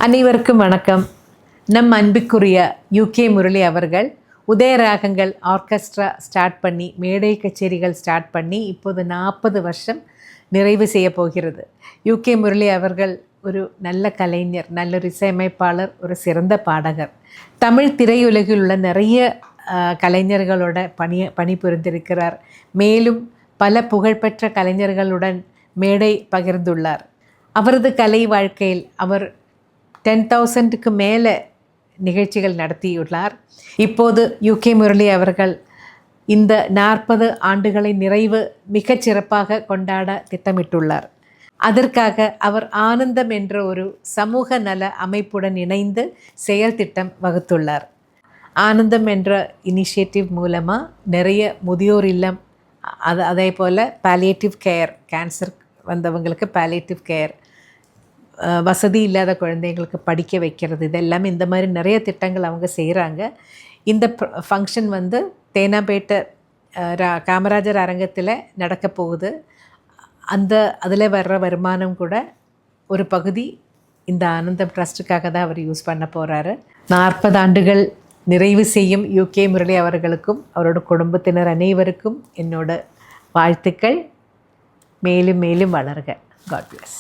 அனைவருக்கும் வணக்கம். நம் அன்புக்குரிய யூகே முரளி அவர்கள் உதயராகங்கள் ஆர்கெஸ்ட்ரா ஸ்டார்ட் பண்ணி மேடை கச்சேரிகள் ஸ்டார்ட் பண்ணி இப்போது 40 வருஷம் நிறைவு செய்ய போகிறது. யூகே முரளி அவர்கள் ஒரு நல்ல கலைஞர், நல்ல இசையமைப்பாளர், ஒரு சிறந்த பாடகர். தமிழ் திரையுலகில் உள்ள நிறைய கலைஞர்களோட பணிபுரிந்திருக்கிறார். மேலும் பல புகழ்பெற்ற கலைஞர்களுடன் மேடை பகிர்ந்துள்ளார். அவரது கலை வாழ்க்கையில் அவர் 10,000க்கு மேலே நிகழ்ச்சிகள் நடத்தியுள்ளார். இப்போது யூகே முரளி அவர்கள் இந்த 40 ஆண்டுகளை நிறைவு மிகச் சிறப்பாக கொண்டாட திட்டமிட்டுள்ளார். அதற்காக அவர் ஆனந்தம் என்ற ஒரு சமூக நல அமைப்புடன் இணைந்து செயல் திட்டம் வகுத்துள்ளார். ஆனந்தம் என்ற இனிஷியேட்டிவ் மூலமாக நிறைய முதியோர் இல்லம், அதே போல் பாலியேட்டிவ் கேர், கேன்சர் வந்தவங்களுக்கு பாலியேட்டிவ் கேர், வசதி இல்லாத குழந்தைங்களுக்கு படிக்க வைக்கிறது, இதெல்லாம் இந்த மாதிரி நிறைய திட்டங்கள் அவங்க செய்கிறாங்க. இந்த ஃபங்க்ஷன் தேனாம்பேட்டை காமராஜர் அரங்கத்தில் நடக்க போகுது. அதில் வர்ற வருமானம் கூட ஒரு பகுதி இந்த ஆனந்தம் ட்ரஸ்ட்டுக்காக தான் அவர் யூஸ் பண்ண போகிறாரு. 40 ஆண்டுகள் நிறைவு செய்யும் யூகே முரளி அவர்களுக்கும் அவரோட குடும்பத்தினர் அனைவருக்கும் என்னோட வாழ்த்துக்கள். மேலும் மேலும் வளர்க. God plus.